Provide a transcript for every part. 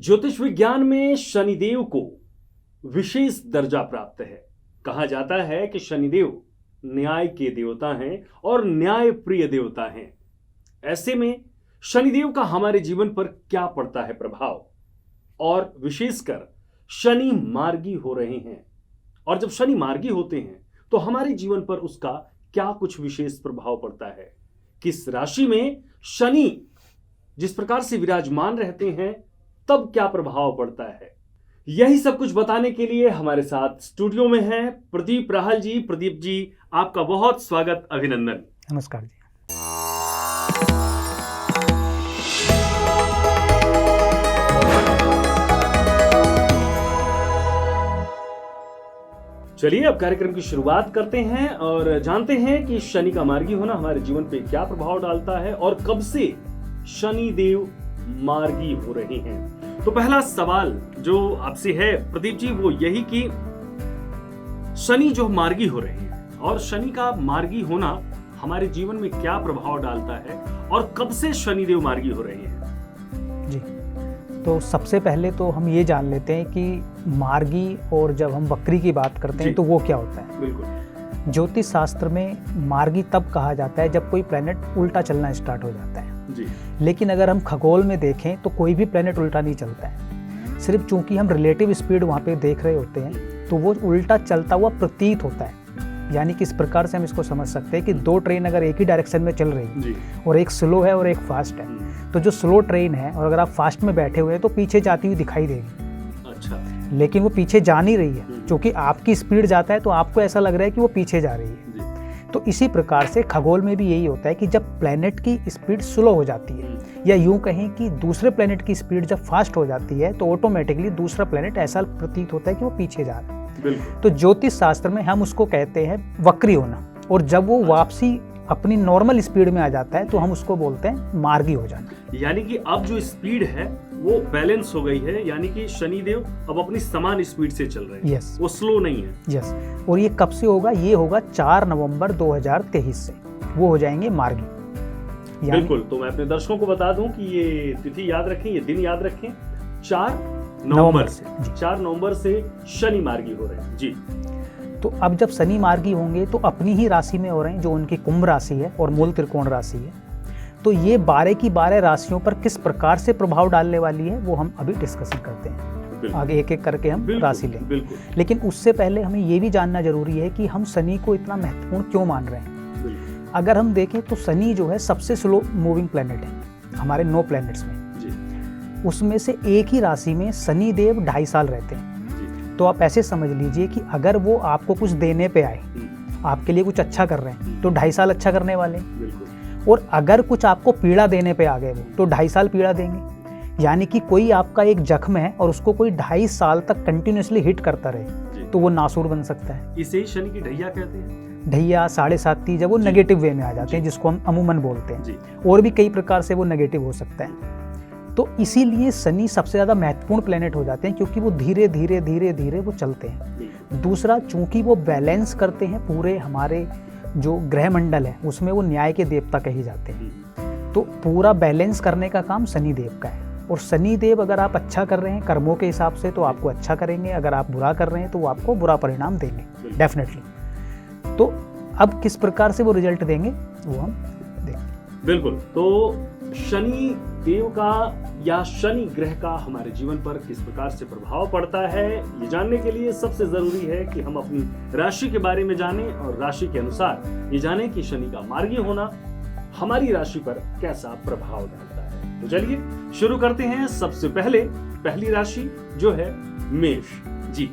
ज्योतिष विज्ञान में शनिदेव को विशेष दर्जा प्राप्त है। कहा जाता है कि शनिदेव न्याय के देवता हैं और न्याय प्रिय देवता हैं। ऐसे में शनिदेव का हमारे जीवन पर क्या पड़ता है प्रभाव, और विशेषकर शनि मार्गी हो रहे हैं, और जब शनि मार्गी होते हैं तो हमारे जीवन पर उसका क्या कुछ विशेष प्रभाव पड़ता है। किस राशि में शनि जिस प्रकार से विराजमान रहते हैं तब क्या प्रभाव पड़ता है, यही सब कुछ बताने के लिए हमारे साथ स्टूडियो में हैं प्रदीप राहल जी। प्रदीप जी, आपका बहुत स्वागत, अभिनंदन। नमस्कार जी। चलिए अब कार्यक्रम की शुरुआत करते हैं और जानते हैं कि शनि का मार्गी होना हमारे जीवन पे क्या प्रभाव डालता है और कब से शनि देव मार्गी हो रहे हैं। तो पहला सवाल जो आपसे है प्रदीप जी वो यही कि शनि जो मार्गी हो रहे हैं और शनि का मार्गी होना हमारे जीवन में क्या प्रभाव डालता है और कब से शनि देव मार्गी हो रहे हैं। जी, तो सबसे पहले तो हम ये जान लेते हैं कि मार्गी और जब हम वक्री की बात करते हैं तो वो क्या होता है। बिल्कुल। ज्योतिष शास्त्र में मार्गी तब कहा जाता है जब कोई प्लेनेट उल्टा चलना स्टार्ट हो जाता है जी। लेकिन अगर हम खगोल में देखें तो कोई भी प्लेनेट उल्टा नहीं चलता है। सिर्फ चूंकि हम रिलेटिव स्पीड वहाँ पे देख रहे होते हैं तो वो उल्टा चलता हुआ प्रतीत होता है। यानी कि इस प्रकार से हम इसको समझ सकते हैं कि दो ट्रेन अगर एक ही डायरेक्शन में चल रही है और एक स्लो है और एक फास्ट है, तो जो स्लो ट्रेन है और अगर आप फास्ट में बैठे हुए हैं तो पीछे जाती हुई दिखाई देगी। अच्छा। लेकिन वो पीछे जा नहीं रही है, क्योंकि आपकी स्पीड जाता है तो आपको ऐसा लग रहा है कि वो पीछे जा रही है। तो इसी प्रकार से खगोल में भी यही होता है कि जब प्लेनेट की स्पीड स्लो हो जाती है या यूं कहें कि दूसरे प्लेनेट की स्पीड जब फास्ट हो जाती है तो ऑटोमेटिकली दूसरा प्लेनेट ऐसा प्रतीत होता है कि वो पीछे जा रहा है। तो ज्योतिष शास्त्र में हम उसको कहते हैं वक्री होना, और जब वो वापसी अपनी नॉर्मल स्पीड में आ जाता है तो हम उसको बोलते हैं मार्गी हो जाना। यानी कि अब जो स्पीड है वो बैलेंस हो गई है, यानी कि शनिदेव अब अपनी समान स्पीड से चल रहे हैं। यस। वो स्लो नहीं है। यस। और ये कब से होगा? ये होगा 4 नवंबर 2023 से वो हो जाएंगे मार्गी। बिल्कुल। तो मैं अपने दर्शकों को बता दूं कि ये तिथि याद रखें, ये दिन याद रखें, 4 नवंबर से 4 नवंबर से शनि मार्गी हो रहे हैं जी। तो अब जब शनि मार्गी होंगे तो अपनी ही राशि में हो रहे हैं जो उनकी कुंभ राशि है और मूल त्रिकोण राशि है। तो ये 12 की 12 राशियों पर किस प्रकार से प्रभाव डालने वाली है वो हम अभी डिस्कशन करते हैं। आगे एक एक करके हम राशि लेंगे। लेकिन उससे पहले हमें ये भी जानना जरूरी है कि हम शनि को इतना महत्वपूर्ण क्यों मान रहे हैं। अगर हम देखें तो शनि जो है सबसे स्लो मूविंग प्लेनेट है हमारे 9 प्लैनेट्स में। उसमें से एक ही राशि में शनि देव 2.5 साल रहते हैं। तो आप ऐसे समझ लीजिए कि अगर वो आपको कुछ देने पे आए, आपके लिए कुछ अच्छा कर रहे हैं तो 2.5 साल अच्छा करने वाले हैं, और अगर कुछ आपको पीड़ा देने पे आ गए वो तो 2.5 साल पीड़ा देंगे। यानी कि कोई आपका एक जख्म है और उसको कोई 2.5 साल तक कंटिन्यूसली हिट करता रहे तो वो नासूर बन सकता है। इसे शनि की ढैया कहते हैं। ढैया, 7.5 जब वो नेगेटिव वे में आ जाते हैं जिसको हम अमूमन बोलते हैं, और भी कई प्रकार से वो नेगेटिव हो सकता है। तो इसीलिए शनि सबसे ज़्यादा महत्वपूर्ण प्लेनेट हो जाते हैं क्योंकि वो धीरे धीरे धीरे धीरे वो चलते हैं। दूसरा, चूंकि वो बैलेंस करते हैं पूरे हमारे जो ग्रह मंडल है उसमें वो न्याय के देवता कहे जाते हैं। तो पूरा बैलेंस करने का काम शनि देव का है, और शनि देव अगर आप अच्छा कर रहे हैं कर्मों के हिसाब से तो आपको अच्छा करेंगे, अगर आप बुरा कर रहे हैं तो वो आपको बुरा परिणाम देंगे डेफिनेटली। तो अब किस प्रकार से वो रिजल्ट देंगे वो हम देखेंगे। बिल्कुल। तो शनि देव का या शनि ग्रह का हमारे जीवन पर किस प्रकार से प्रभाव पड़ता है ये जानने के लिए सबसे जरूरी है कि हम अपनी राशि के बारे में जानें और राशि के अनुसार ये जानें कि शनि का मार्गी होना हमारी राशि पर कैसा प्रभाव डालता है। तो चलिए शुरू करते हैं। सबसे पहले पहली राशि जो है मेष जी।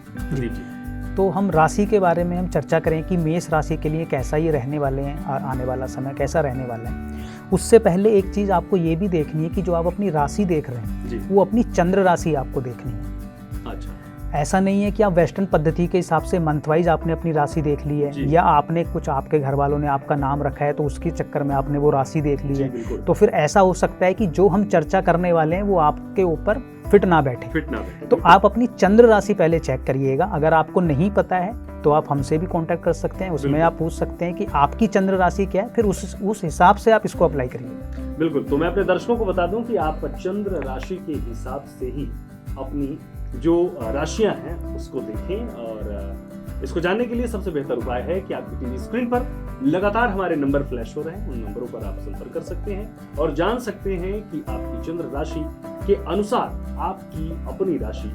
तो हम राशि के बारे में हम चर्चा करें कि मेष राशि के लिए कैसा ये रहने वाले हैं, आने वाला समय कैसा रहने वाला है। उससे पहले एक चीज़ आपको ये भी देखनी है कि जो आप अपनी राशि देख रहे हैं वो अपनी चंद्र राशि आपको देखनी है। अच्छा। ऐसा नहीं है कि आप वेस्टर्न पद्धति के हिसाब से मंथ वाइज आपने अपनी राशि देख ली है, या आपने कुछ आपके घर वालों ने आपका नाम रखा है तो उसके चक्कर में आपने वो राशि देख ली है। तो फिर ऐसा हो सकता है कि जो हम चर्चा करने वाले हैं वो आपके ऊपर फिट ना बैठे। तो आप अपनी चंद्र राशि पहले चेक करिएगा। अगर आपको नहीं पता है तो आप हमसे भी कांटेक्ट कर सकते हैं, उसमें आप पूछ सकते हैं कि आपकी चंद्र राशि क्या है, फिर उस हिसाब से आप इसको अप्लाई करिए। बिल्कुल। तो मैं अपने दर्शकों को बता दूं कि आप चंद्र राशि के हिसाब से ही अपनी जो राशियां हैं उसको देखें। और इसको जानने के लिए सबसे बेहतर उपाय है कि आपकी टीवी स्क्रीन पर लगातार हमारे नंबर फ्लैश हो रहे हैं, उन नंबरों पर आप संपर्क कर सकते हैं और जान सकते हैं कि आपकी चंद्र राशि के अनुसार आपकी अपनी राशि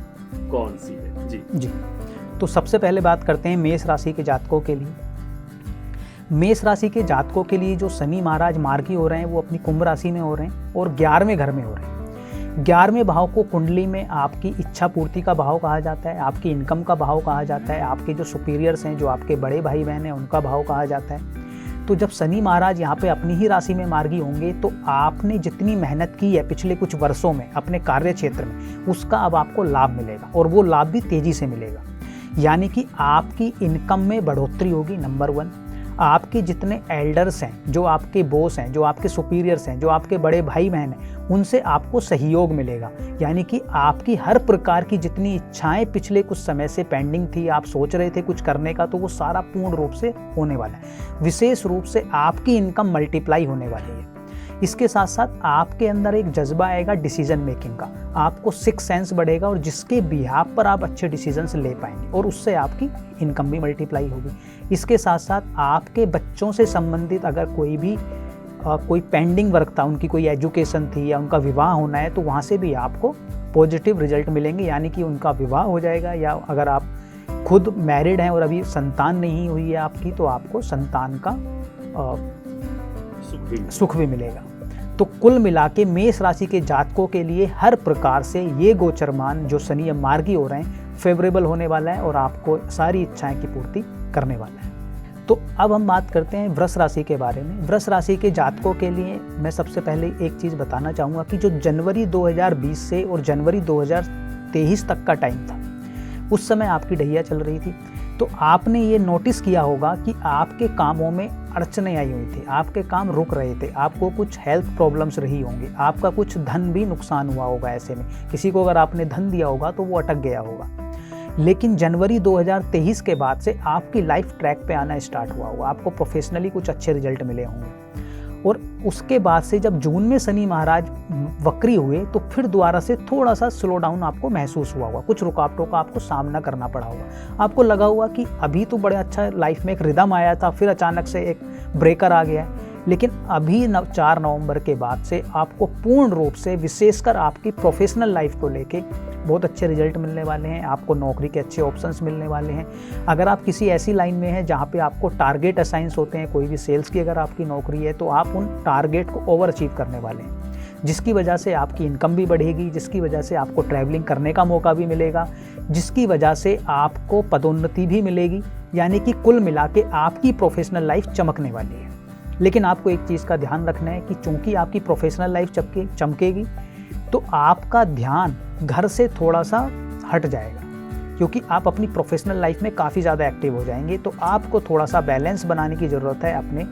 कौन सी है। जी। तो सबसे पहले बात करते हैं मेष राशि के जातकों के लिए। मेष राशि के जातकों के लिए जो शनि महाराज मार्गी हो रहे हैं वो अपनी कुंभ राशि में हो रहे हैं और 11वें घर में हो रहे हैं। 11वें भाव को कुंडली में आपकी इच्छा पूर्ति का भाव कहा जाता है, आपकी इनकम का भाव कहा जाता है, आपके जो सुपीरियर्स हैं, जो आपके बड़े भाई बहन हैं, उनका भाव कहा जाता है। तो जब शनि महाराज यहाँ पे अपनी ही राशि में मार्गी होंगे तो आपने जितनी मेहनत की है पिछले कुछ वर्षों में अपने कार्य क्षेत्र में, उसका अब आपको लाभ मिलेगा और वो लाभ भी तेजी से मिलेगा। यानी कि आपकी इनकम में बढ़ोतरी होगी। नंबर 1, आपके जितने एल्डर्स हैं, जो आपके बॉस हैं, जो आपके सुपीरियर्स हैं, जो आपके बड़े भाई बहन हैं, उनसे आपको सहयोग मिलेगा। यानी कि आपकी हर प्रकार की जितनी इच्छाएं पिछले कुछ समय से पेंडिंग थी, आप सोच रहे थे कुछ करने का, तो वो सारा पूर्ण रूप से होने वाला है। विशेष रूप से आपकी इनकम मल्टीप्लाई होने वाली है। इसके साथ साथ आपके अंदर एक जज्बा आएगा डिसीजन मेकिंग का, आपको सिक्स सेंस बढ़ेगा और जिसके बिहाफ पर आप अच्छे डिसीजंस ले पाएंगे और उससे आपकी इनकम भी मल्टीप्लाई होगी। इसके साथ साथ आपके बच्चों से संबंधित अगर कोई पेंडिंग वर्क था, उनकी कोई एजुकेशन थी या उनका विवाह होना है, तो वहाँ से भी आपको पॉजिटिव रिजल्ट मिलेंगे। यानी कि उनका विवाह हो जाएगा, या अगर आप खुद मैरिड हैं और अभी संतान नहीं हुई है आपकी, तो आपको संतान का सुख भी मिलेगा। तो कुल मिला के मेष राशि के जातकों के लिए हर प्रकार से ये गोचरमान जो शनि मार्गी हो रहे हैं फेवरेबल होने वाला है और आपको सारी इच्छाएं की पूर्ति करने वाला है। तो अब हम बात करते हैं वृष राशि के बारे में। वृष राशि के जातकों के लिए मैं सबसे पहले एक चीज़ बताना चाहूँगा कि जो जनवरी 2020 से और जनवरी 2023 तक का टाइम था, उस समय आपकी ढैया चल रही थी। तो आपने ये नोटिस किया होगा कि आपके कामों में अड़चने आई हुई थी, आपके काम रुक रहे थे, आपको कुछ हेल्थ प्रॉब्लम्स रही होंगी, आपका कुछ धन भी नुकसान हुआ होगा। ऐसे में किसी को अगर आपने धन दिया होगा तो वो अटक गया होगा। लेकिन जनवरी 2023 के बाद से आपकी लाइफ ट्रैक पे आना स्टार्ट हुआ होगा, आपको प्रोफेशनली कुछ अच्छे रिजल्ट मिले होंगे। और उसके बाद से जब जून में शनि महाराज वक्री हुए तो फिर दोबारा से थोड़ा सा स्लो डाउन आपको महसूस हुआ होगा, कुछ रुकावटों का आपको सामना करना पड़ा होगा। आपको लगा हुआ कि अभी तो बड़े अच्छा लाइफ में एक रिदम आया था, फिर अचानक से एक ब्रेकर आ गया है। लेकिन अभी 4 नवंबर के बाद से आपको पूर्ण रूप से, विशेषकर आपकी प्रोफेशनल लाइफ को लेके बहुत अच्छे रिजल्ट मिलने वाले हैं। आपको नौकरी के अच्छे ऑप्शंस मिलने वाले हैं। अगर आप किसी ऐसी लाइन में हैं जहाँ पे आपको टारगेट असाइंस होते हैं, कोई भी सेल्स की अगर आपकी नौकरी है, तो आप उन टारगेट को ओवर अचीव करने वाले हैं, जिसकी वजह से आपकी इनकम भी बढ़ेगी, जिसकी वजह से आपको ट्रैवलिंग करने का मौका भी मिलेगा, जिसकी वजह से आपको पदोन्नति भी मिलेगी। यानी कि कुल मिला के आपकी प्रोफेशनल लाइफ चमकने वाली है। लेकिन आपको एक चीज़ का ध्यान रखना है कि चूंकि आपकी प्रोफेशनल लाइफ चमकेगी तो आपका ध्यान घर से थोड़ा सा हट जाएगा, क्योंकि आप अपनी प्रोफेशनल लाइफ में काफ़ी ज़्यादा एक्टिव हो जाएंगे। तो आपको थोड़ा सा बैलेंस बनाने की ज़रूरत है अपने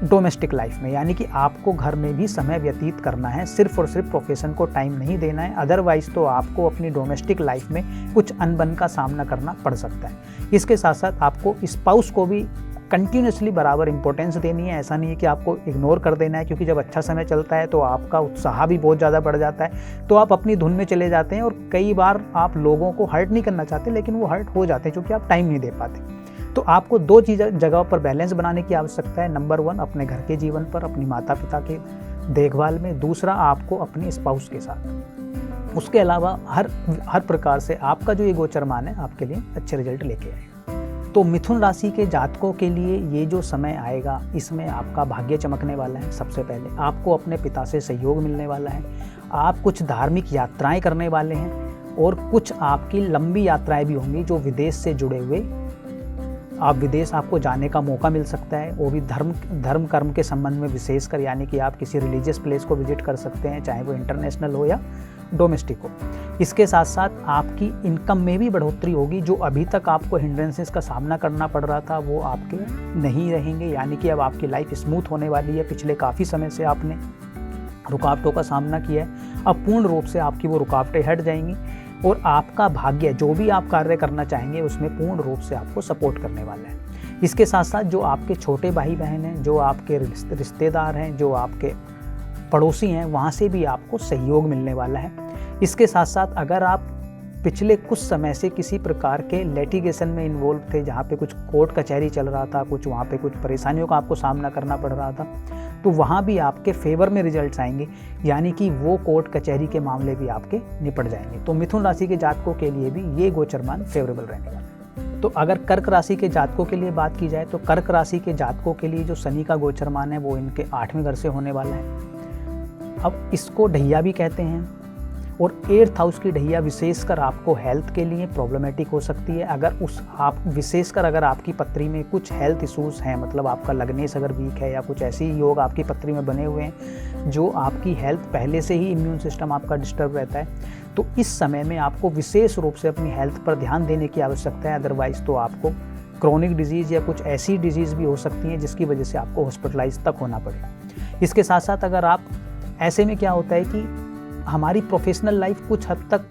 डोमेस्टिक लाइफ में। यानी कि आपको घर में भी समय व्यतीत करना है, सिर्फ और सिर्फ प्रोफेशन को टाइम नहीं देना है। अदरवाइज तो आपको अपनी डोमेस्टिक लाइफ में कुछ अनबन का सामना करना पड़ सकता है। इसके साथ साथ आपको स्पाउस को भी कंटिन्यूसली बराबर इंपॉर्टेंस देनी है। ऐसा नहीं है कि आपको इग्नोर कर देना है, क्योंकि जब अच्छा समय चलता है तो आपका उत्साह भी बहुत ज़्यादा बढ़ जाता है, तो आप अपनी धुन में चले जाते हैं और कई बार आप लोगों को हर्ट नहीं करना चाहते, लेकिन वो हर्ट हो जाते हैं क्योंकि आप टाइम नहीं दे पाते। तो आपको 2 जगह पर बैलेंस बनाने की आवश्यकता है। नंबर 1 अपने घर के जीवन पर, अपनी माता पिता के देखभाल में। दूसरा आपको अपने स्पाउस के साथ। उसके अलावा हर प्रकार से आपका जो ये गोचरमान है आपके लिए अच्छे रिजल्ट लेके आएगा। तो मिथुन राशि के जातकों के लिए ये जो समय आएगा, इसमें आपका भाग्य चमकने वाला है। सबसे पहले आपको अपने पिता से सहयोग मिलने वाला है। आप कुछ धार्मिक यात्राएं करने वाले हैं और कुछ आपकी लंबी यात्राएं भी होंगी जो विदेश से जुड़े हुए। आप विदेश आपको जाने का मौका मिल सकता है, वो भी धर्म कर्म के संबंध में विशेषकर। यानी कि आप किसी रिलीजियस प्लेस को विजिट कर सकते हैं, चाहे वो इंटरनेशनल हो या डोमेस्टिक हो। इसके साथ साथ आपकी इनकम में भी बढ़ोतरी होगी। जो अभी तक आपको हिंड्रेंसेस का सामना करना पड़ रहा था वो आपके नहीं रहेंगे। यानी कि अब आपकी लाइफ स्मूथ होने वाली है। पिछले काफ़ी समय से आपने रुकावटों का सामना किया है, अब पूर्ण रूप से आपकी वो रुकावटें हट जाएंगी और आपका भाग्य जो भी आप कार्य करना चाहेंगे उसमें पूर्ण रूप से आपको सपोर्ट करने वाला है। इसके साथ साथ जो आपके छोटे भाई बहन हैं, जो आपके रिश्तेदार हैं, जो आपके पड़ोसी हैं, वहाँ से भी आपको सहयोग मिलने वाला है। इसके साथ साथ अगर आप पिछले कुछ समय से किसी प्रकार के लिटिगेशन में इन्वॉल्व थे, जहाँ पे कुछ कोर्ट कचहरी चल रहा था, कुछ वहाँ पे कुछ परेशानियों का आपको सामना करना पड़ रहा था, तो वहाँ भी आपके फेवर में रिजल्ट्स आएंगे, यानी कि वो कोर्ट कचहरी के मामले भी आपके निपट जाएंगे। तो मिथुन राशि के जातकों के लिए भी ये गोचरमान फेवरेबल रहने वाला है। तो अगर कर्क राशि के जातकों के लिए बात की जाए तो कर्क राशि के जातकों के लिए जो शनि का गोचरमान है वो इनके 8वें घर से होने वाला है। अब इसको ढैया भी कहते हैं, और 8th हाउस की ढैया विशेषकर आपको हेल्थ के लिए प्रॉब्लमेटिक हो सकती है। अगर विशेषकर अगर आपकी पत्री में कुछ हेल्थ इश्यूज हैं, मतलब आपका लग्नेश अगर वीक है या कुछ ऐसी योग आपकी पत्री में बने हुए हैं जो आपकी हेल्थ पहले से ही इम्यून सिस्टम आपका डिस्टर्ब रहता है, तो इस समय में आपको विशेष रूप से अपनी हेल्थ पर ध्यान देने की आवश्यकता है। अदरवाइज तो आपको क्रोनिक डिजीज़ या कुछ ऐसी डिजीज़ भी हो सकती हैं जिसकी वजह से आपको हॉस्पिटलाइज तक होना पड़े। इसके साथ साथ अगर आप ऐसे में क्या होता है कि हमारी प्रोफेशनल लाइफ कुछ हद तक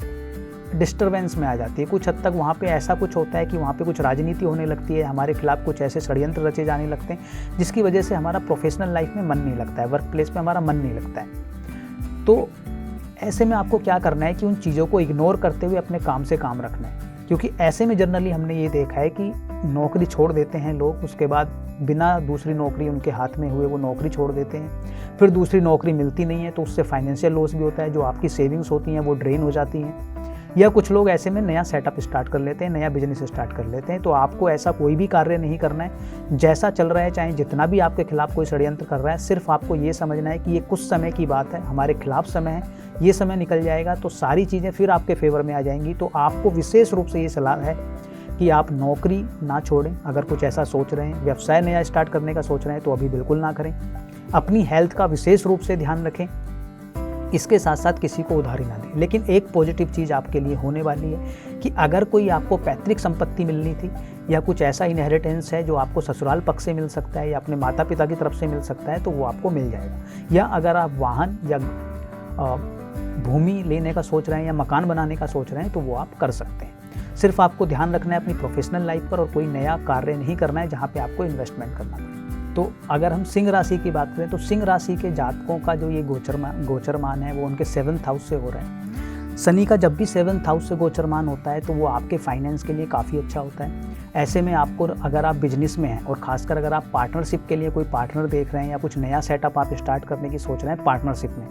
डिस्टरबेंस में आ जाती है, कुछ हद तक वहाँ पे ऐसा कुछ होता है कि वहाँ पे कुछ राजनीति होने लगती है, हमारे खिलाफ कुछ ऐसे षड्यंत्र रचे जाने लगते हैं जिसकी वजह से हमारा प्रोफेशनल लाइफ में मन नहीं लगता है, वर्क प्लेस में हमारा मन नहीं लगता है। तो ऐसे में आपको क्या करना है कि उन चीज़ों को इग्नोर करते हुए अपने काम से काम रखना है, क्योंकि ऐसे में जनरली हमने ये देखा है कि नौकरी छोड़ देते हैं लोग, उसके बाद बिना दूसरी नौकरी उनके हाथ में हुए वो नौकरी छोड़ देते हैं, फिर दूसरी नौकरी मिलती नहीं है तो उससे फाइनेंशियल लॉस भी होता है, जो आपकी सेविंग्स होती हैं वो ड्रेन हो जाती हैं। या कुछ लोग ऐसे में नया सेटअप स्टार्ट कर लेते हैं, नया बिजनेस स्टार्ट कर लेते हैं। तो आपको ऐसा कोई भी कार्य नहीं करना है, जैसा चल रहा है, चाहे जितना भी आपके खिलाफ कोई षड्यंत्र कर रहा है, सिर्फ आपको ये समझना है कि ये कुछ समय की बात है, हमारे खिलाफ समय है, ये समय निकल जाएगा तो सारी चीज़ें फिर आपके फेवर में आ जाएंगी। तो आपको विशेष रूप से ये सलाह है कि आप नौकरी ना छोड़ें। अगर कुछ ऐसा सोच रहे हैं, व्यवसाय नया स्टार्ट करने का सोच रहे हैं तो अभी बिल्कुल ना करें। अपनी हेल्थ का विशेष रूप से ध्यान रखें, इसके साथ साथ किसी को उधारी ना दें। लेकिन एक पॉजिटिव चीज़ आपके लिए होने वाली है कि अगर कोई आपको पैतृक संपत्ति मिलनी थी या कुछ ऐसा इनहेरिटेंस है जो आपको ससुराल पक्ष से मिल सकता है या अपने माता पिता की तरफ से मिल सकता है तो वो आपको मिल जाएगा। या अगर आप वाहन या भूमि लेने का सोच रहे हैं या मकान बनाने का सोच रहे हैं तो वो आप कर सकते हैं। सिर्फ आपको ध्यान रखना है अपनी प्रोफेशनल लाइफ पर, और कोई नया कार्य नहीं करना है जहाँ पे आपको इन्वेस्टमेंट करना पड़े। तो अगर हम सिंह राशि की बात करें तो सिंह राशि के जातकों का जो ये गोचरमान है वो उनके 7th हाउस से हो रहा है। शनि का जब भी 7th हाउस से गोचरमान होता है तो वो आपके फाइनेंस के लिए काफ़ी अच्छा होता है। ऐसे में आपको, अगर आप बिजनेस में हैं और खासकर अगर आप पार्टनरशिप के लिए कोई पार्टनर देख रहे हैं या कुछ नया सेटअप आप स्टार्ट करने की सोच रहे हैं पार्टनरशिप में,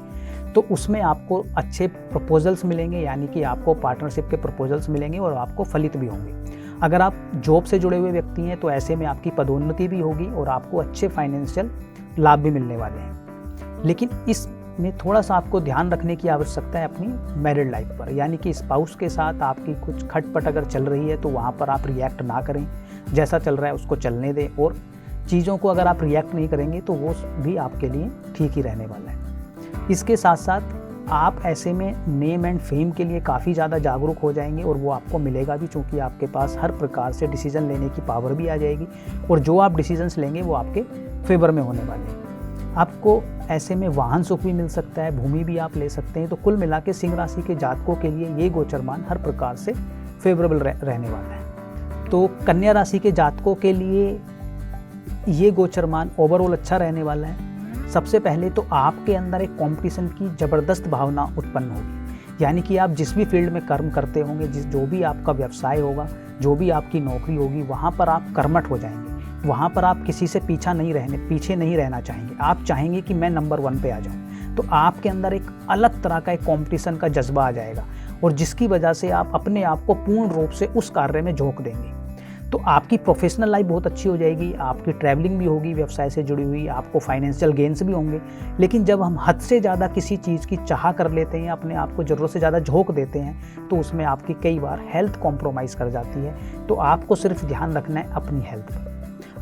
तो उसमें आपको अच्छे प्रपोजल्स मिलेंगे, यानी कि आपको पार्टनरशिप के प्रपोजल्स मिलेंगे और आपको फलित भी होंगे। अगर आप जॉब से जुड़े हुए व्यक्ति हैं तो ऐसे में आपकी पदोन्नति भी होगी और आपको अच्छे फाइनेंशियल लाभ भी मिलने वाले हैं। लेकिन इसमें थोड़ा सा आपको ध्यान रखने की आवश्यकता है अपनी मैरिड लाइफ पर, यानी कि स्पाउस के साथ आपकी कुछ खटपट अगर चल रही है तो वहाँ पर आप रिएक्ट ना करें, जैसा चल रहा है उसको चलने दें, और चीज़ों को अगर आप रिएक्ट नहीं करेंगे तो वो भी आपके लिए ठीक ही रहने वाला है। इसके साथ साथ आप ऐसे में नेम एंड फेम के लिए काफ़ी ज़्यादा जागरूक हो जाएंगे और वो आपको मिलेगा भी, चूँकि आपके पास हर प्रकार से डिसीजन लेने की पावर भी आ जाएगी और जो आप डिसीजंस लेंगे वो आपके फेवर में होने वाले हैं। आपको ऐसे में वाहन सुख भी मिल सकता है, भूमि भी आप ले सकते हैं। तो कुल मिला के सिंह राशि के जातकों के लिए ये गोचरमान हर प्रकार से फेवरेबल रहने वाला है। तो कन्या राशि के जातकों के लिए ये गोचरमान ओवरऑल अच्छा रहने वाला है। सबसे पहले तो आपके अंदर एक कंपटीशन की ज़बरदस्त भावना उत्पन्न होगी, यानी कि आप जिस भी फील्ड में कर्म करते होंगे, जो भी आपका व्यवसाय होगा, जो भी आपकी नौकरी होगी, वहाँ पर आप कर्मठ हो जाएंगे। वहाँ पर आप किसी से पीछे नहीं रहना चाहेंगे। आप चाहेंगे कि मैं नंबर 1 पे आ जाऊँ। तो आपके अंदर एक अलग तरह का एक कंपटीशन का जज्बा आ जाएगा और जिसकी वजह से आप अपने आप को पूर्ण रूप से उस कार्य में झोंक देंगे। तो आपकी प्रोफेशनल लाइफ बहुत अच्छी हो जाएगी, आपकी ट्रैवलिंग भी होगी व्यवसाय से जुड़ी हुई, आपको फाइनेंशियल गेन्स भी होंगे। लेकिन जब हम हद से ज़्यादा किसी चीज़ की चाह कर लेते हैं, अपने आप को ज़रूरत से ज़्यादा झोंक देते हैं, तो उसमें आपकी कई बार हेल्थ कॉम्प्रोमाइज़ कर जाती है। तो आपको सिर्फ ध्यान रखना है अपनी हेल्थ पर।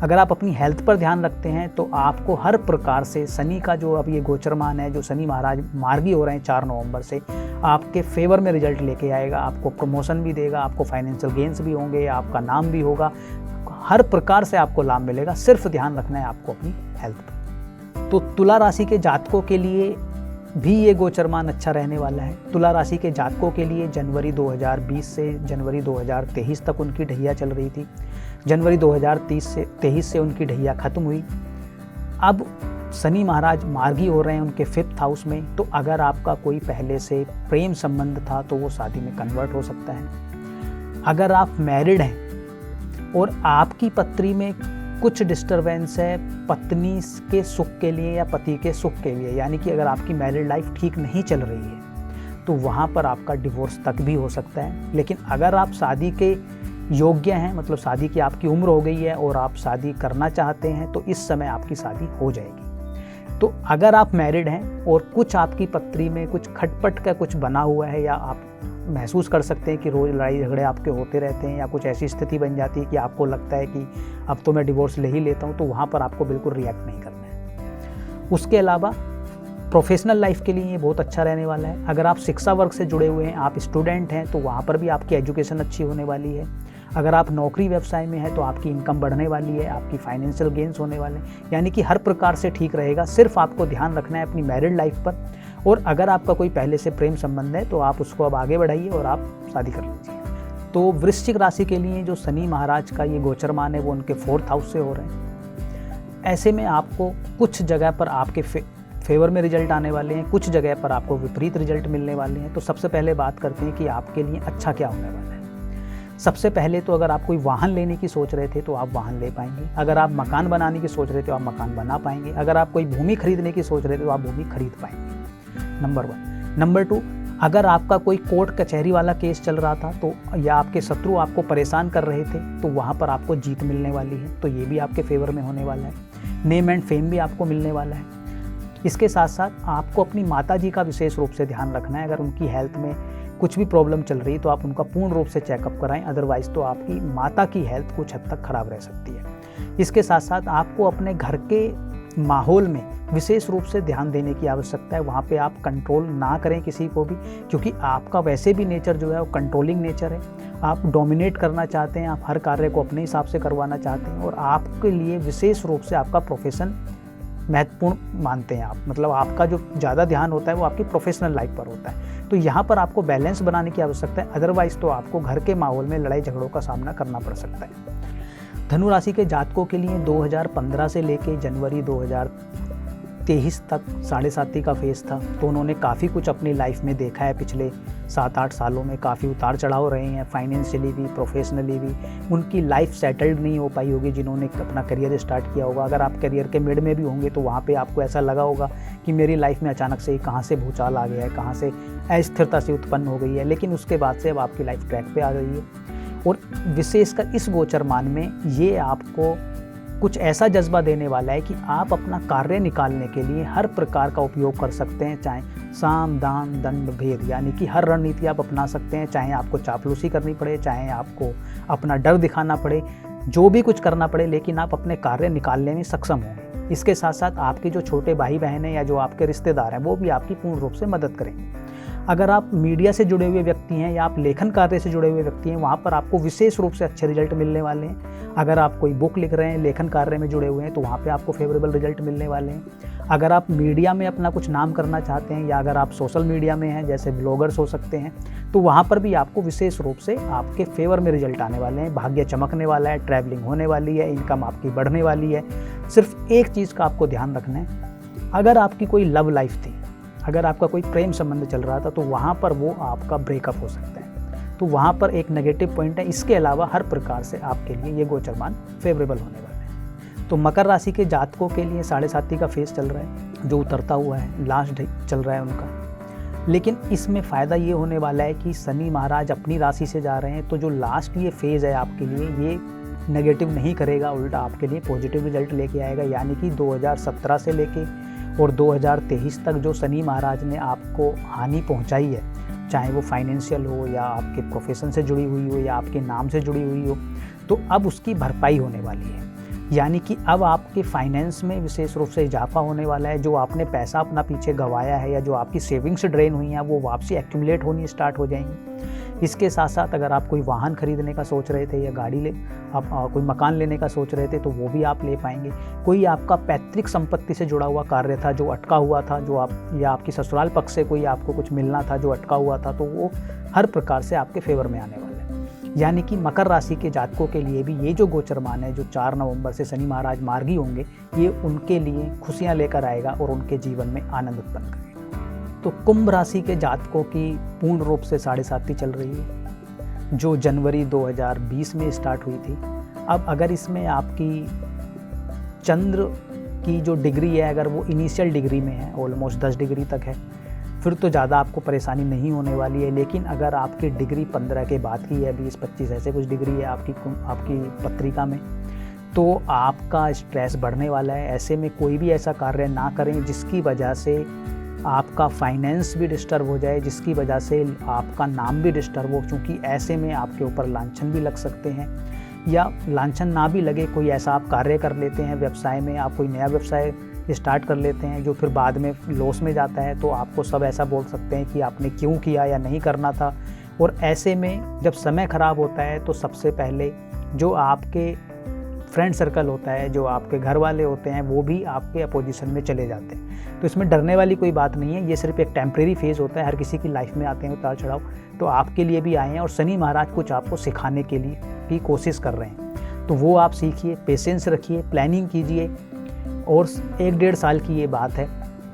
अगर आप अपनी हेल्थ पर ध्यान रखते हैं तो आपको हर प्रकार से शनि का जो अब ये गोचरमान है, जो शनि महाराज मार्गी हो रहे हैं 4 नवंबर से, आपके फेवर में रिजल्ट लेके आएगा। आपको प्रमोशन भी देगा, आपको फाइनेंशियल गेन्स भी होंगे, आपका नाम भी होगा, हर प्रकार से आपको लाभ मिलेगा। सिर्फ ध्यान रखना है आपको अपनी हेल्थ पर। तो तुला राशि के जातकों के लिए भी ये गोचरमान अच्छा रहने वाला है। तुला राशि के जातकों के लिए जनवरी 2020 से जनवरी 2023 तक उनकी ढैया चल रही थी। जनवरी 2023 से उनकी ढैया खत्म हुई। अब शनि महाराज मार्गी हो रहे हैं उनके 5th हाउस में, तो अगर आपका कोई पहले से प्रेम संबंध था तो वो शादी में कन्वर्ट हो सकता है। अगर आप मैरिड हैं और आपकी पत्री में कुछ डिस्टरबेंस है पत्नी के सुख के लिए या पति के सुख के लिए, यानी कि अगर आपकी मैरिड लाइफ ठीक नहीं चल रही है तो वहाँ पर आपका डिवोर्स तक भी हो सकता है। लेकिन अगर आप शादी के योग्य हैं, मतलब शादी की आपकी उम्र हो गई है और आप शादी करना चाहते हैं, तो इस समय आपकी शादी हो जाएगी। तो अगर आप मैरिड हैं और कुछ आपकी पत्री में कुछ खटपट का कुछ बना हुआ है या आप महसूस कर सकते हैं कि रोज़ लड़ाई झगड़े आपके होते रहते हैं या कुछ ऐसी स्थिति बन जाती है कि आपको लगता है कि अब तो मैं डिवोर्स ले ही लेता हूँ, तो वहाँ पर आपको बिल्कुल रिएक्ट नहीं करना है। उसके अलावा प्रोफेशनल लाइफ के लिए ये बहुत अच्छा रहने वाला है। अगर आप शिक्षा वर्ग से जुड़े हुए हैं, आप स्टूडेंट हैं, तो वहाँ पर भी आपकी एजुकेशन अच्छी होने वाली है। अगर आप नौकरी व्यवसाय में हैं तो आपकी इनकम बढ़ने वाली है, आपकी फाइनेंशियल गेन्स होने वाले हैं, यानी कि हर प्रकार से ठीक रहेगा। सिर्फ आपको ध्यान रखना है अपनी मैरिड लाइफ पर, और अगर आपका कोई पहले से प्रेम संबंध है तो आप उसको अब आगे बढ़ाइए और आप शादी कर लीजिए। तो वृश्चिक राशि के लिए जो शनि महाराज का ये गोचरमान है वो उनके 4th हाउस से हो रहे हैं। ऐसे में आपको कुछ जगह पर आपके फेवर में रिजल्ट आने वाले हैं, कुछ जगह पर आपको विपरीत रिजल्ट मिलने वाले हैं। तो सबसे पहले बात करते हैं कि आपके लिए अच्छा क्या होने वाला है। सबसे पहले तो अगर आप कोई वाहन लेने की सोच रहे थे तो आप वाहन ले पाएंगे। अगर आप मकान बनाने की सोच रहे थे तो आप मकान बना पाएंगे। अगर आप कोई भूमि खरीदने की सोच रहे थे तो आप भूमि खरीद पाएंगे, नंबर 1। नंबर 2, अगर आपका कोई कोर्ट कचहरी वाला केस चल रहा था तो या आपके शत्रु आपको परेशान कर रहे थे तो वहाँ पर आपको जीत मिलने वाली है, तो ये भी आपके फेवर में होने वाला है। नेम एंड फेम भी आपको मिलने वाला है। इसके साथ साथ आपको अपनी माता जी का विशेष रूप से ध्यान रखना है। अगर उनकी हेल्थ में कुछ भी प्रॉब्लम चल रही है तो आप उनका पूर्ण रूप से चेकअप कराएं, अदरवाइज तो आपकी माता की हेल्थ कुछ हद तक खराब रह सकती है। इसके साथ साथ आपको अपने घर के माहौल में विशेष रूप से ध्यान देने की आवश्यकता है। वहाँ पे आप कंट्रोल ना करें किसी को भी, क्योंकि आपका वैसे भी नेचर जो है वो कंट्रोलिंग नेचर है। आप डोमिनेट करना चाहते हैं, आप हर कार्य को अपने हिसाब से करवाना चाहते हैं, और आपके लिए विशेष रूप से आपका प्रोफेशन महत्वपूर्ण मानते हैं आप, मतलब आपका जो ज़्यादा ध्यान होता है वो आपकी प्रोफेशनल लाइफ पर होता है। तो यहाँ पर आपको बैलेंस बनाने की आवश्यकता है, अदरवाइज तो आपको घर के माहौल में लड़ाई झगड़ों का सामना करना पड़ सकता है। धनु राशि के जातकों के लिए 2015 से लेके जनवरी 2023 तक 7.5 का फेज था, तो उन्होंने काफ़ी कुछ अपनी लाइफ में देखा है। पिछले 7-8 सालों में काफ़ी उतार चढ़ाव रहे हैं, फाइनेंशियली भी, प्रोफेशनली भी। उनकी लाइफ सेटल्ड नहीं हो पाई होगी जिन्होंने अपना करियर स्टार्ट किया होगा। अगर आप करियर के मिड में भी होंगे तो वहाँ पे आपको ऐसा लगा होगा कि मेरी लाइफ में अचानक से ही कहाँ से भूचाल आ गया है, कहाँ से अस्थिरता से उत्पन्न हो गई है। लेकिन उसके बाद से अब आपकी लाइफ ट्रैक पे आ गई है, और विशेषकर इस गोचरमान में ये आपको कुछ ऐसा जज्बा देने वाला है कि आप अपना कार्य निकालने के लिए हर प्रकार का उपयोग कर सकते हैं, चाहे साम दाम दंड भेद, यानी कि हर रणनीति आप अपना सकते हैं। चाहे आपको चापलूसी करनी पड़े, चाहे आपको अपना डर दिखाना पड़े, जो भी कुछ करना पड़े, लेकिन आप अपने कार्य निकालने में सक्षम होंगे। इसके साथ साथ आपके जो छोटे भाई बहन हैं या जो आपके रिश्तेदार हैं वो भी आपकी पूर्ण रूप से मदद करेंगे। अगर आप मीडिया से जुड़े हुए व्यक्ति हैं या आप लेखन कार्य से जुड़े हुए व्यक्ति हैं, वहाँ पर आपको विशेष रूप से अच्छे रिजल्ट मिलने वाले हैं। अगर आप कोई बुक लिख रहे हैं, लेखन कार्य में जुड़े हुए हैं, तो वहाँ पे आपको फेवरेबल रिजल्ट मिलने वाले हैं। अगर आप मीडिया में अपना कुछ नाम करना चाहते हैं या अगर आप सोशल मीडिया में हैं, जैसे ब्लॉगर्स हो सकते हैं, तो वहाँ पर भी आपको विशेष रूप से आपके फेवर में रिजल्ट आने वाले हैं। भाग्य चमकने वाला है, ट्रैवलिंग होने वाली है, इनकम आपकी बढ़ने वाली है। सिर्फ एक चीज़ का आपको ध्यान रखना है, अगर आपकी कोई लव लाइफ थी, अगर आपका कोई प्रेम संबंध चल रहा था, तो वहाँ पर वो आपका ब्रेकअप हो सकता है, तो वहाँ पर एक नेगेटिव पॉइंट है। इसके अलावा हर प्रकार से आपके लिए ये गोचरमान फेवरेबल होने वाला है। तो मकर राशि के जातकों के लिए 7.5 का फेज चल रहा है, जो उतरता हुआ है, लास्ट चल रहा है उनका। लेकिन इसमें फ़ायदा ये होने वाला है कि शनि महाराज अपनी राशि से जा रहे हैं, तो जो लास्ट ये फेज़ है आपके लिए, ये नेगेटिव नहीं करेगा, उल्टा आपके लिए पॉजिटिव रिजल्ट लेके आएगा। यानी कि 2017 से लेके और 2023 तक जो शनि महाराज ने आपको हानि पहुंचाई है, चाहे वो फाइनेंशियल हो या आपके प्रोफेशन से जुड़ी हुई हो या आपके नाम से जुड़ी हुई हो, तो अब उसकी भरपाई होने वाली है। यानी कि अब आपके फाइनेंस में विशेष रूप से इजाफा होने वाला है। जो आपने पैसा अपना पीछे गंवाया है या जो आपकी सेविंग्स ड्रेन हुई हैं, वो वापसी एक्यूमुलेट होनी स्टार्ट हो जाएंगी। इसके साथ साथ अगर आप कोई वाहन खरीदने का सोच रहे थे या गाड़ी ले आप कोई मकान लेने का सोच रहे थे, तो वो भी आप ले पाएंगे। कोई आपका पैतृक संपत्ति से जुड़ा हुआ कार्य था जो अटका हुआ था, जो आप या आपकी ससुराल पक्ष से कोई आपको कुछ मिलना था जो अटका हुआ था, तो वो हर प्रकार से आपके फेवर में आने वाला है। यानी कि मकर राशि के जातकों के लिए भी ये जो गोचरमान है, जो 4 नवंबर से शनि महाराज मार्गी होंगे, ये उनके लिए खुशियां लेकर आएगा और उनके जीवन में आनंद उत्पन्न करेगा। तो कुंभ राशि के जातकों की पूर्ण रूप से 7.5 चल रही है, जो जनवरी 2020 में स्टार्ट हुई थी। अब अगर इसमें आपकी चंद्र की जो डिग्री है, अगर वो इनिशियल डिग्री में है, ऑलमोस्ट 10 डिग्री तक है, फिर तो ज़्यादा आपको परेशानी नहीं होने वाली है। लेकिन अगर आपकी डिग्री 15 के बाद की है, 20-25 ऐसे कुछ डिग्री है आपकी पत्रिका में, तो आपका स्ट्रेस बढ़ने वाला है। ऐसे में कोई भी ऐसा कार्य ना करें जिसकी वजह से आपका फाइनेंस भी डिस्टर्ब हो जाए, जिसकी वजह से आपका नाम भी डिस्टर्ब हो, क्योंकि ऐसे में आपके ऊपर लांछन भी लग सकते हैं। या लांछन ना भी लगे, कोई ऐसा आप कार्य कर लेते हैं व्यवसाय में, आप कोई नया व्यवसाय स्टार्ट कर लेते हैं जो फिर बाद में लॉस में जाता है, तो आपको सब ऐसा बोल सकते हैं कि आपने क्यों किया या नहीं करना था। और ऐसे में जब समय ख़राब होता है तो सबसे पहले जो आपके फ्रेंड सर्कल होता है, जो आपके घर वाले होते हैं, वो भी आपके अपोजिशन में चले जाते हैं। तो इसमें डरने वाली कोई बात नहीं है, ये सिर्फ एक टेम्प्रेरी फेज़ होता है। हर किसी की लाइफ में आते हैं उतार चढ़ाव, तो आपके लिए भी आए हैं। और शनि महाराज कुछ आपको सिखाने के लिए भी कोशिश कर रहे हैं, तो वो आप सीखिए, पेशेंस रखिए, प्लानिंग कीजिए। और 1-1.5 साल की ये बात है।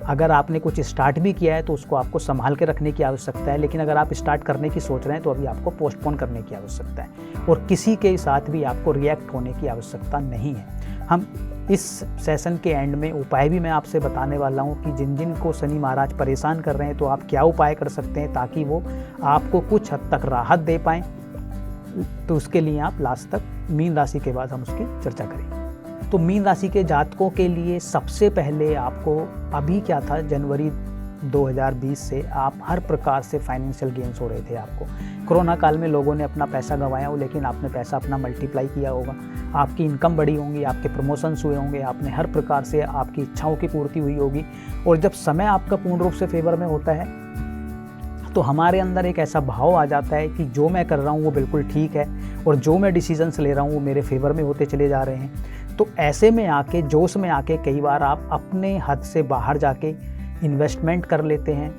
अगर आपने कुछ स्टार्ट भी किया है तो उसको आपको संभाल के रखने की आवश्यकता है। लेकिन अगर आप स्टार्ट करने की सोच रहे हैं तो अभी आपको पोस्टपोन करने की आवश्यकता है, और किसी के साथ भी आपको रिएक्ट होने की आवश्यकता नहीं है। हम इस सेशन के एंड में उपाय भी मैं आपसे बताने वाला हूँ कि जिन जिन को शनि महाराज परेशान कर रहे हैं, तो आप क्या उपाय कर सकते हैं ताकि वो आपको कुछ हद तक राहत दे पाएँ। तो उसके लिए आप लास्ट तक मीन राशि के बाद हम उसकी चर्चा करेंगे। तो मीन राशि के जातकों के लिए सबसे पहले आपको अभी क्या था, जनवरी 2020 से आप हर प्रकार से फाइनेंशियल गेन्स हो रहे थे। आपको कोरोना काल में लोगों ने अपना पैसा गंवाया हो, लेकिन आपने पैसा अपना मल्टीप्लाई किया होगा, आपकी इनकम बढ़ी होंगी, आपके प्रमोशंस हुए होंगे, आपने हर प्रकार से आपकी इच्छाओं की पूर्ति हुई होगी। और जब समय आपका पूर्ण रूप से फेवर में होता है तो हमारे अंदर एक ऐसा भाव आ जाता है कि जो मैं कर रहा हूँ वो बिल्कुल ठीक है, और जो मैं डिसीजंस ले रहा हूँ वो मेरे फेवर में होते चले जा रहे हैं। तो ऐसे में आके, जोश में आके कई बार आप अपने हद से बाहर जाके इन्वेस्टमेंट कर लेते हैं,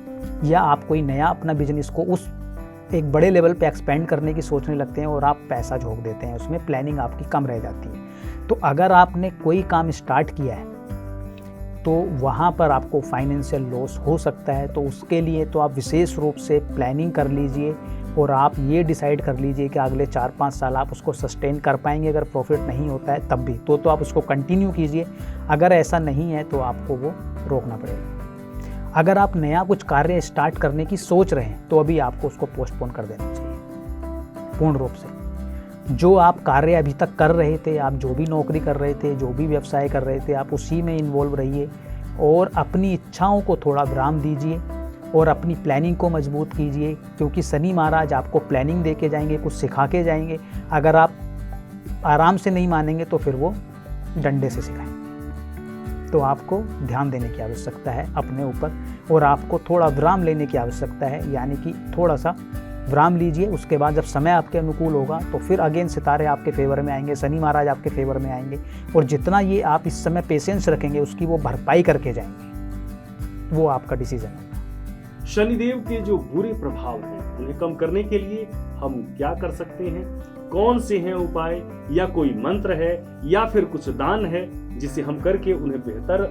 या आप कोई नया अपना बिजनेस को उस एक बड़े लेवल पे एक्सपेंड करने की सोचने लगते हैं और आप पैसा झोंक देते हैं उसमें, प्लानिंग आपकी कम रह जाती है। तो अगर आपने कोई काम स्टार्ट किया है तो वहाँ पर आपको फाइनेंशियल लॉस हो सकता है। तो उसके लिए तो आप विशेष रूप से प्लानिंग कर लीजिए, और आप ये डिसाइड कर लीजिए कि अगले 4-5 साल आप उसको सस्टेन कर पाएंगे। अगर प्रॉफिट नहीं होता है तब भी तो आप उसको कंटिन्यू कीजिए। अगर ऐसा नहीं है तो आपको वो रोकना पड़ेगा। अगर आप नया कुछ कार्य स्टार्ट करने की सोच रहे हैं तो अभी आपको उसको पोस्टपोन कर देना चाहिए पूर्ण रूप से। जो आप कार्य अभी तक कर रहे थे, आप जो भी नौकरी कर रहे थे, जो भी व्यवसाय कर रहे थे, आप उसी में इन्वॉल्व रहिए और अपनी इच्छाओं को थोड़ा विराम दीजिए और अपनी प्लानिंग को मजबूत कीजिए, क्योंकि शनि महाराज आपको प्लानिंग दे के जाएंगे, कुछ सिखा के जाएंगे। अगर आप आराम से नहीं मानेंगे तो फिर वो डंडे से सिखाएंगे। तो आपको ध्यान देने की आवश्यकता है अपने ऊपर, और आपको थोड़ा विराम लेने की आवश्यकता है, यानी कि थोड़ा सा विराम लीजिए। उसके बाद जब समय आपके अनुकूल होगा तो फिर अगेन सितारे आपके फेवर में आएंगे, शनि महाराज आपके फेवर में आएंगे, और जितना ये आप इस समय पेशेंस रखेंगे उसकी वो भरपाई करके जाएंगे। वो आपका डिसीजन है। शनिदेव के जो बुरे प्रभाव हैं उन्हें कम करने के लिए हम क्या कर सकते हैं, कौन से हैं उपाय, या कोई मंत्र है या फिर कुछ दान है जिसे हम करके उन्हें बेहतर,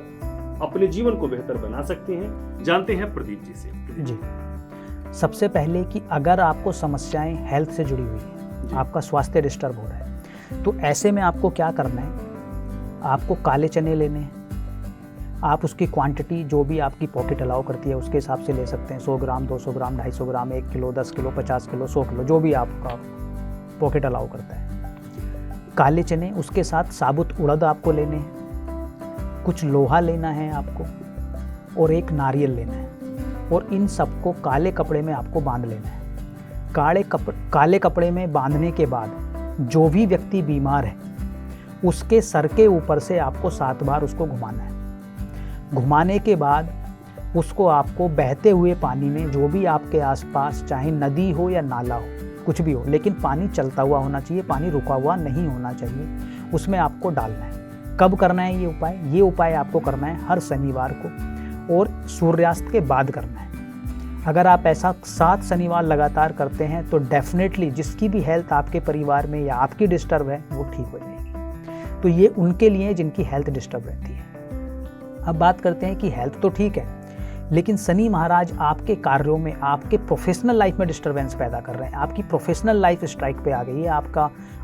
अपने जीवन को बेहतर बना सकते हैं, जानते हैं प्रदीप जी से। जी, सबसे पहले कि अगर आपको समस्याएं हेल्थ से जुड़ी हुई है, आपका स्वास्थ्य डिस्टर्ब हो रहा है, तो ऐसे में आपको क्या करना है, आपको काले चने लेने हैं। आप उसकी क्वांटिटी जो भी आपकी पॉकेट अलाउ करती है उसके हिसाब से ले सकते हैं। 100 ग्राम, 200 ग्राम, 250 ग्राम, 1 किलो, 10 किलो, 50 किलो, 100 किलो, जो भी आपका पॉकेट अलाउ करता है। काले चने, उसके साथ साबुत उड़द आपको लेने हैं, कुछ लोहा लेना है आपको, और एक नारियल लेना है, और इन सबको काले कपड़े में आपको बांध लेना है। काले कपड़े में बांधने के बाद जो भी व्यक्ति बीमार है उसके सर के ऊपर से आपको 7 बार उसको घुमाना है। घुमाने के बाद उसको आपको बहते हुए पानी में, जो भी आपके आसपास, चाहे नदी हो या नाला हो, कुछ भी हो, लेकिन पानी चलता हुआ होना चाहिए, पानी रुका हुआ नहीं होना चाहिए, उसमें आपको डालना है। कब करना है ये उपाय? ये उपाय आपको करना है हर शनिवार को, और सूर्यास्त के बाद करना है। अगर आप ऐसा 7 शनिवार लगातार करते हैं तो डेफिनेटली जिसकी भी हेल्थ आपके परिवार में या आपकी डिस्टर्ब है वो ठीक हो जाएगी। तो ये उनके लिए जिनकी हेल्थ डिस्टर्ब रहती है। अब बात करते हैं कि हेल्थ तो ठीक है, लेकिन शनि महाराज आपके कार्यों में, आपके प्रोफेशनल लाइफ में डिस्टरबेंस पैदा कर रहे हैं। आपकी प्रोफेशनल लाइफ स्ट्राइक पे आ गई है,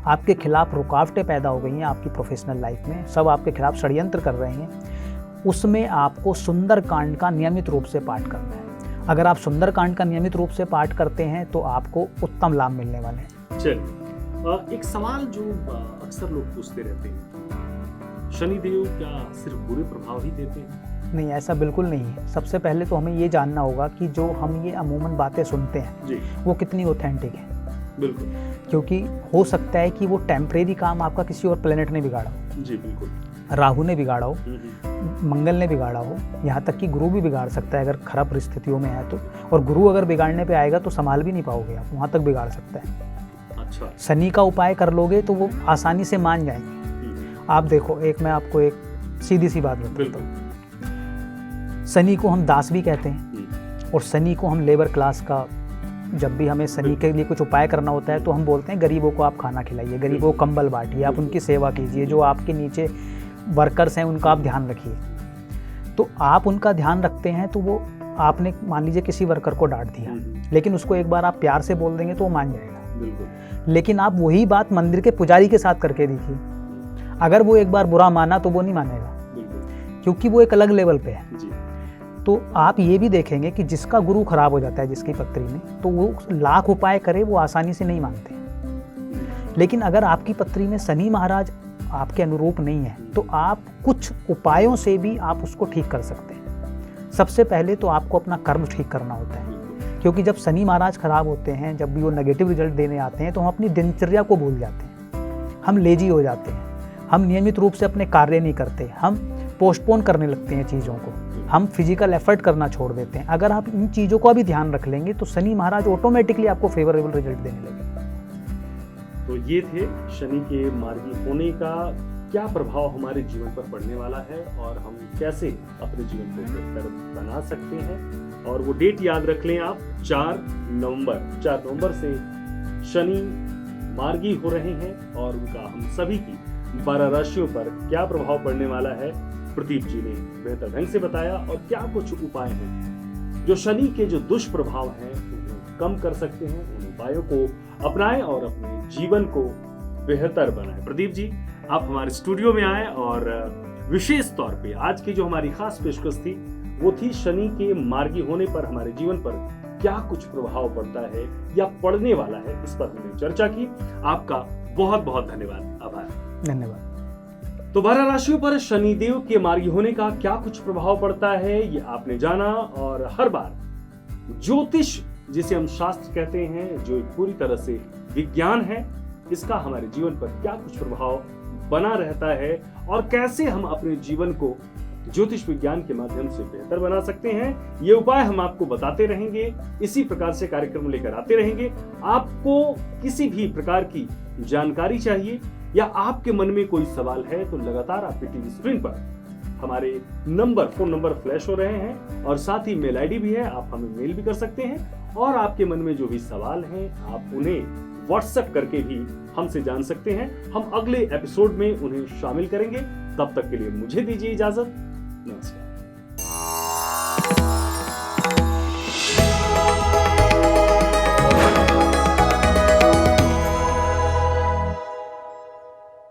आपके खिलाफ रुकावटें पैदा हो गई हैं आपकी प्रोफेशनल लाइफ में, सब आपके खिलाफ षड्यंत्र कर रहे हैं। उसमें आपको सुंदरकांड का नियमित रूप से पाठ करना है। अगर आप सुंदरकांड का नियमित रूप से पाठ करते हैं तो आपको उत्तम लाभ मिलने वाले हैं। चलिए, एक सवाल जो अक्सर लोग पूछते रहते हैं, शनिदेव क्या सिर्फ बुरे प्रभाव ही देते हैं? नहीं, ऐसा बिल्कुल नहीं है। सबसे पहले तो हमें ये जानना होगा कि जो हम ये अमूमन बातें सुनते हैं जी, वो कितनी ऑथेंटिक है। बिल्कुल, क्योंकि हो सकता है कि वो टेम्परेरी काम आपका किसी और प्लेनेट ने बिगाड़ा हो। जी बिल्कुल, राहु ने बिगाड़ा हो, मंगल ने बिगाड़ा हो, यहाँ तक कि गुरु भी बिगाड़ सकता है अगर खराब परिस्थितियों में है तो। और गुरु अगर बिगाड़ने पे आएगा तो संभाल भी नहीं पाओगे आप, वहाँ तक बिगाड़ सकता है। अच्छा, शनि का उपाय कर लोगे तो वो आसानी से मान जाएंगे। आप देखो, मैं आपको एक सीधी सी बात बताता हूँ। शनि को हम दास भी कहते हैं और शनि को हम लेबर क्लास का, जब भी हमें शनि के लिए कुछ उपाय करना होता है तो हम बोलते हैं गरीबों को आप खाना खिलाइए, गरीबों को कंबल बांटिए, आप उनकी सेवा कीजिए, जो आपके नीचे वर्कर्स हैं उनका आप ध्यान रखिए। तो आप उनका ध्यान रखते हैं तो वो, आपने मान लीजिए किसी वर्कर को डांट दिया, लेकिन उसको एक बार आप प्यार से बोल देंगे तो वो मान जाएगा। लेकिन आप वही बात मंदिर के पुजारी के साथ करके देखिए, अगर वो एक बार बुरा माना तो वो नहीं मानेगा, क्योंकि वो एक अलग लेवल पे है। तो आप ये भी देखेंगे कि जिसका गुरु खराब हो जाता है जिसकी पत्री में, तो वो लाख उपाय करे वो आसानी से नहीं मानते। लेकिन अगर आपकी पत्री में शनि महाराज आपके अनुरूप नहीं है तो आप कुछ उपायों से भी आप उसको ठीक कर सकते हैं। सबसे पहले तो आपको अपना कर्म ठीक करना होता है, क्योंकि जब शनि महाराज खराब होते हैं, जब भी वो नेगेटिव रिजल्ट देने आते हैं तो हम अपनी दिनचर्या को भूल जाते हैं, हम लेजी हो जाते हैं, हम नियमित रूप से अपने कार्य नहीं करते, हम पोस्टपोन करने लगते हैं चीज़ों को, हम फिजिकल एफर्ट करना छोड़ देते हैं। अगर आप इन चीज़ों का भी ध्यान रख लेंगे तो शनि महाराज ऑटोमेटिकली आपको फेवरेबल रिजल्ट देने लगेंगे। तो ये थे शनि के मार्गी होने का क्या प्रभाव हमारे जीवन पर पड़ने वाला है और हम कैसे अपने जीवन को बेहतर बना सकते हैं। और वो डेट याद रख लें आप, 4 नवंबर से शनि मार्गी हो रहे हैं और उनका हम सभी की 12 राशियों पर क्या प्रभाव पड़ने वाला है प्रदीप जी ने बेहतर ढंग से बताया। और क्या कुछ उपाय हैं जो शनि के जो दुष्प्रभाव हैं उन्हें कम कर सकते हैं, उन उपायों को अपनाएं और अपने जीवन को बेहतर बनाएं। प्रदीप जी, आप हमारे स्टूडियो में आए और विशेष तौर पे आज की जो हमारी खास पेशकश थी वो थी शनि के मार्गी होने पर हमारे जीवन पर क्या कुछ प्रभाव पड़ता है या पड़ने वाला है, इस पर हमने चर्चा की। आपका बहुत बहुत धन्यवाद, आभार। धन्यवाद। तो 12 राशियों पर शनिदेव के मार्गी होने का क्या कुछ प्रभाव पड़ता है ये आपने जाना। और हर बार ज्योतिष, जिसे हम शास्त्र कहते हैं, जो एक पूरी तरह से विज्ञान है, इसका हमारे जीवन पर क्या कुछ प्रभाव बना रहता है और कैसे हम अपने जीवन को ज्योतिष विज्ञान के माध्यम से बेहतर बना सकते हैं, ये उपाय हम आपको बताते रहेंगे। इसी प्रकार से कार्यक्रम लेकर आते रहेंगे। आपको किसी भी प्रकार की जानकारी चाहिए या आपके मन में कोई सवाल है तो लगातार आपके टीवी स्क्रीन पर हमारे फोन नंबर फ्लैश हो रहे हैं और साथ ही मेल आईडी भी है, आप हमें मेल भी कर सकते हैं। और आपके मन में जो भी सवाल हैं आप उन्हें व्हाट्सएप करके भी हमसे जान सकते हैं। हम अगले एपिसोड में उन्हें शामिल करेंगे। तब तक के लिए मुझे दीजिए इजाजत। नमस्कार।